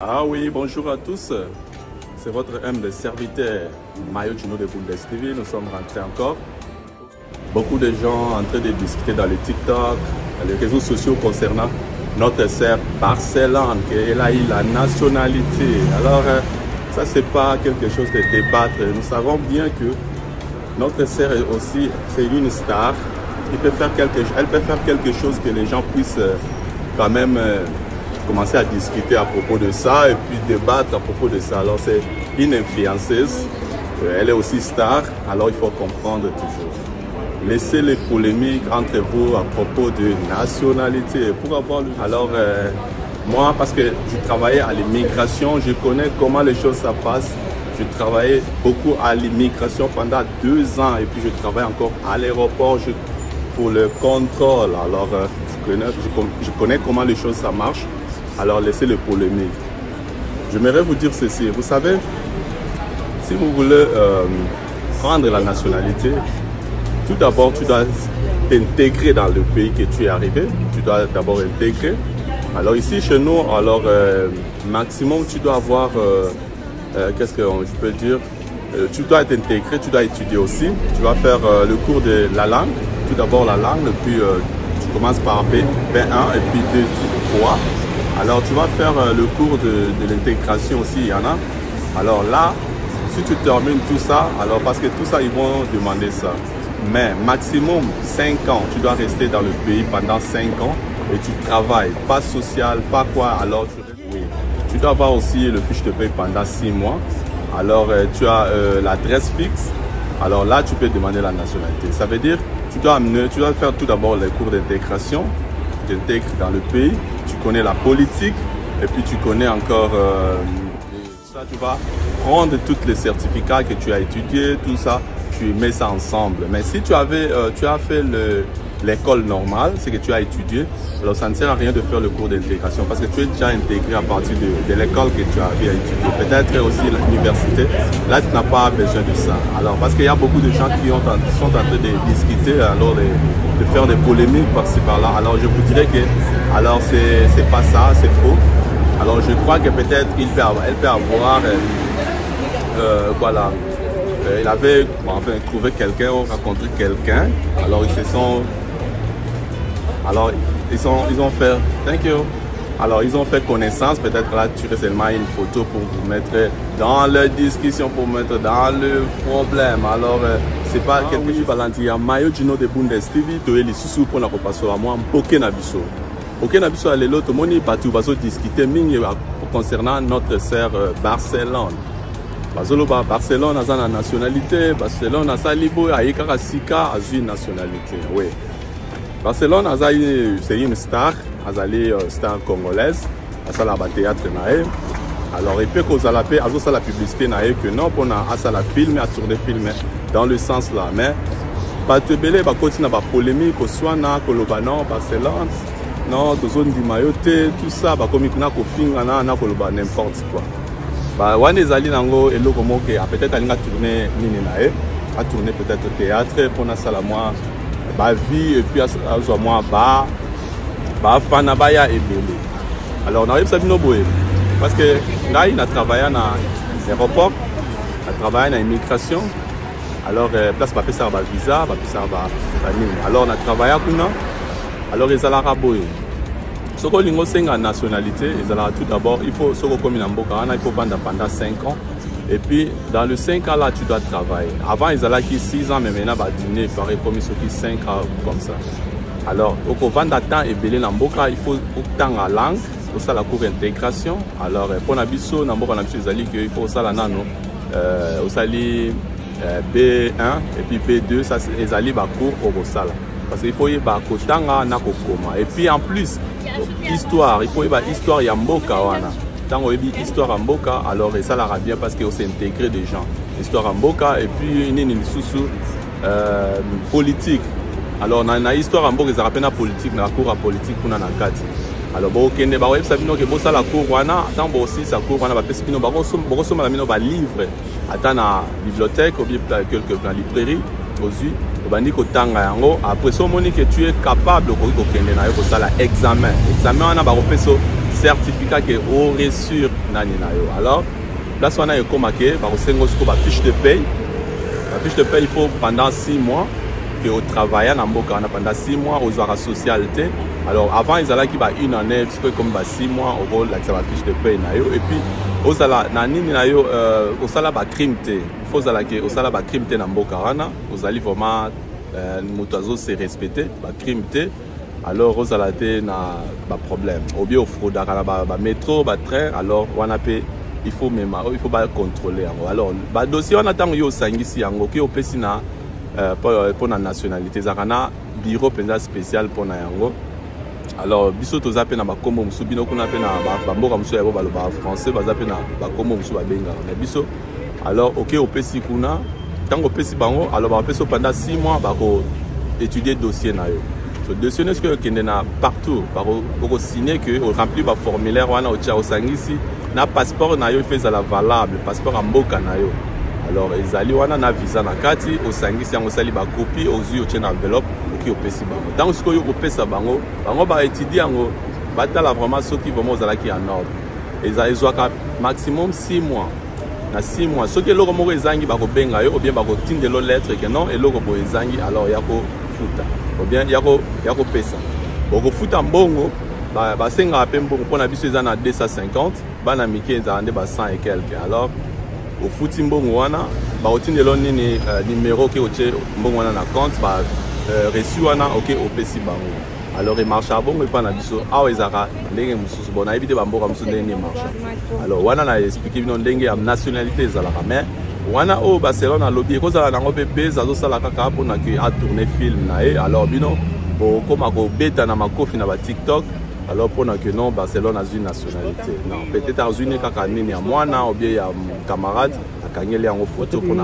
Ah oui, bonjour à tous. C'est votre humble serviteur Mayo Gino de Bundestv. Nous sommes rentrés encore. Beaucoup de gens en train de discuter dans les TikTok, les réseaux sociaux concernant notre sœur Barcelone, qu'elle a eu la nationalité. Alors, ça, c'est pas quelque chose de débattre. Nous savons bien que notre sœur est aussi, c'est une star. Elle peut faire quelque chose que les gens puissent quand même commencer à discuter à propos de ça et puis débattre à propos de ça. Alors c'est une influenceuse, elle est aussi star, alors il faut comprendre toujours. Laissez les polémiques entre vous à propos de nationalité pour avoir le... Alors moi, parce que je travaillais à l'immigration, je connais comment les choses ça passe. Je travaillais beaucoup à l'immigration pendant 2 ans et puis je travaille encore à l'aéroport pour le contrôle. Alors je connais comment les choses ça marche. Alors laissez les polémiques. J'aimerais vous dire ceci. Vous savez, si vous voulez prendre la nationalité, tout d'abord tu dois t'intégrer dans le pays que tu es arrivé. Tu dois d'abord intégrer. Alors ici chez nous, alors maximum tu dois avoir, qu'est-ce que je peux dire, tu dois être intégré, tu dois étudier aussi. Tu vas faire le cours de la langue. Tout d'abord la langue, puis tu commences par B1 et puis 2, 3. Alors tu vas faire le cours de l'intégration aussi, il y en a. Alors là, si tu termines tout ça, alors parce que tout ça, ils vont demander ça. Mais maximum 5 ans, tu dois rester dans le pays pendant 5 ans et tu travailles, pas social, pas quoi. Alors tu dois avoir aussi le fiche de paie pendant 6 mois. Alors tu as l'adresse fixe. Alors là, tu peux demander la nationalité. Ça veut dire, tu dois faire tout d'abord les cours d'intégration. Tu t'intègres dans le pays, tu connais la politique et puis tu connais encore ça, tu vas prendre tous les certificats que tu as étudiés, tout ça, tu mets ça ensemble. Mais si tu as fait l'école normale, c'est que tu as étudié, alors ça ne sert à rien de faire le cours d'intégration parce que tu es déjà intégré à partir de l'école que tu as étudié. Peut-être aussi l'université, là tu n'as pas besoin de ça. Alors parce qu'il y a beaucoup de gens qui sont en train de discuter, alors de faire des polémiques par-ci par-là. Alors je vous dirais que alors c'est pas ça, c'est faux. Alors je crois que peut-être elle peut avoir voilà. Il avait trouvé quelqu'un ou rencontré quelqu'un. Alors ils ont fait thank you. Alors ils ont fait connaissance. Peut-être là tu fais seulement une photo pour vous mettre dans la discussion, pour mettre dans le problème. Alors c'est pas quelque chose balanti. Mayo Gino de Bundestv to eli susu pour la repasser à moi mpoke na biso. Ok na biso ale l'autre moni batu baso discuter mingi concernant notre sœur Barcelone. Barcelone a la nationalité, Barcelone a sa libo, a sika a une nationalité. Oui. Barcelone c'est une star, a star congolaise, a la théâtre nae. Alors il peut causer la publicité nae que non pour la film, a tourner film dans le sens là, mais pas te belé ba continue ba polémique au soina koloba non Barcelone, non to zone di mayote, tout ça ba comme na ko finga na koloba n'importe quoi. Wane ezali nango eloko moko peut-être alinga tourner nini nae a tourner peut-être théâtre pour na sala moi ba vie et puis azwa moi ba fana ba ya ebele. Alors na yebisa bino boye parce que ngai na travailler na aéroport, na travailler na immigration. Alors place ba pesa ba visa, ba pesa ba nini. Alors na travailler kuna. Alors ezala raboye. Ce qu'on a en nationalité, tout d'abord, il faut se recommander il faut vendre pendant 5 ans. Et puis, dans les 5 ans là, tu dois travailler. Avant, ils allaient 6 ans, mais maintenant, dîner, il paraît comme ils 5 ans comme ça. Alors, pour vendre temps et belé il faut temps à langue, pour ça la cours d'intégration. Alors, pour Nabiso, il faut ça la nano, B1 et puis B2, ça c'est les cours au Sala. Parce qu'il faut y avoir et puis en plus, histoire, il faut y avoir histoire Yamboka. Tant qu'on dit histoire en Boka, alors ça l'ira bien parce qu'on s'est intégré des gens. Histoire en Boka et puis une sous politique. Alors dans la histoire en Boka, ça rappelle la politique, la cour à politique pour la carte. Alors bon, ok, bah ouais, ça veut dire que bon ça la cour wana, tant bon aussi ça cour wana, bah parce que nous bah on la mine va livre, attends la bibliothèque ou bien quelque dans librairie, aussi. Après ça, que tu es capable de faire l'examen. L'examen, on a certificat que au reçu nani na yo. Alors là on a comme que par la fiche de paye. La fiche de paye il faut pendant 6 mois que au travail en Mboka pendant 6 mois aux horaires socialité. Alors avant ils allaient qui ba une année comme 6 mois au rôle la fiche de paye na yo et puis aux ala nani na yo au sala ba crime te. Il faut ala que au sala ba crime te na Mboka wana aux ali vraiment moutazo se respecter ba crime te. Alors aux ala te na ba problème. Ou bien au fraude ba métro ba train alors wana pe il faut même il faut pas contrôler alors ba dossier on attend yo sangisi yango ki au pesi na pour la nationalité zakana bureau penza spécial pour na yango alors biso to zape na bakombo musu bino kuna pe na bamboka musu yabo baloba français bazape na bakombo musu babenga na biso alors OK au pesi kuna tango pesi bango alors ba peso pendant 6 mois ba ko étudier dossier na yo so dossier est-ce que kende na partout ba ko signer que au remplir ba formulaire wana o tia o sangisi na passeport na yo fait la valable passeport en mboka na yo. Alors ezali wana na visa na kati au sangisi yango sali ba copie aux yeux au na enveloppe qui au pesi bango. Dans ce que yo pesa bango ba étudier yango batala vraiment ceux qui vont aux qui en ordre. Ezali zoaka maximum 6 mois. Na 6 mois ceux qui loko moko ezangi ba ko benga yo ou bien ba ko tindelo lettre que non et loko bo ezangi alors yako futa ou bien yako pesa. Boko futa mbongo ba senga pe mbongo pona biso ezana 250 bana miki ezande ba 100 et quelques. Alors au fouti mbongo wana ba otindelo nini numéro ki oche mbongo wana na compte ba reçu wana OK au pesi bango. Alors il marche à bongo pa na biso awa ezaka ndenge mususu bona ebite ba mboka mususu ndenge marche. Alors wana na expliquer bino ndenge ya nationalité ezalaka mais wana o Barcelona lobby kozala nango pe beza zo sala kaka pona ki a tourner film na e alors bino bo koma ko beta na makofi na ba TikTok. Alors pour que non Barcelone a une nationalité. Non, peut-être à une cacanine à moi ou bien à mon camarade à Kanyele en photo pour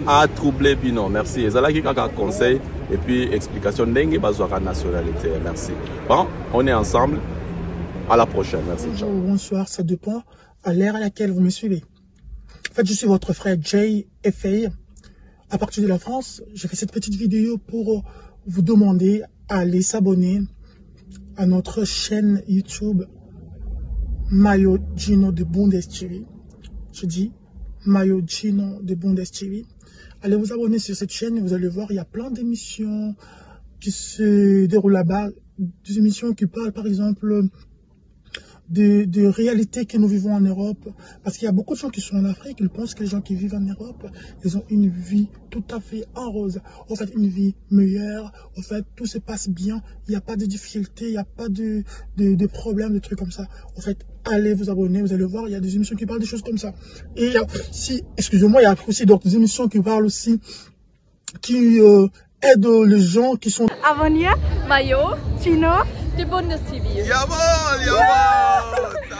à troubler bino. Merci. Et ça là qui a conseil et puis explication dengue bazo à nationalité. Merci. Bon, on est ensemble. À la prochaine. Merci. Ciao. Bonsoir, ça dépend à l'ère à laquelle vous me suivez. En fait, je suis votre frère Jay FA. À partir de la France, j'ai fait cette petite vidéo pour vous demander à aller s'abonner à notre chaîne YouTube Mayo Gino de Bundes TV. Je dis Mayo Gino de Bundes TV. Allez vous abonner sur cette chaîne et vous allez voir, il y a plein d'émissions qui se déroulent là-bas. Des émissions qui parlent par exemple de réalités que nous vivons en Europe. Parce qu'il y a beaucoup de gens qui sont en Afrique, ils pensent que les gens qui vivent en Europe, ils ont une vie tout à fait en rose. En fait, une vie meilleure. En fait, tout se passe bien. Il n'y a pas de difficultés, il n'y a pas de problèmes, de trucs comme ça. En fait, allez vous abonner, vous allez voir, il y a des émissions qui parlent des choses comme ça. Et il y a aussi, excusez-moi, il y a aussi d'autres émissions qui parlent aussi, qui aident les gens qui sont... Abonniert Mayo Gino de Bundes TV. Jawohl, jawohl.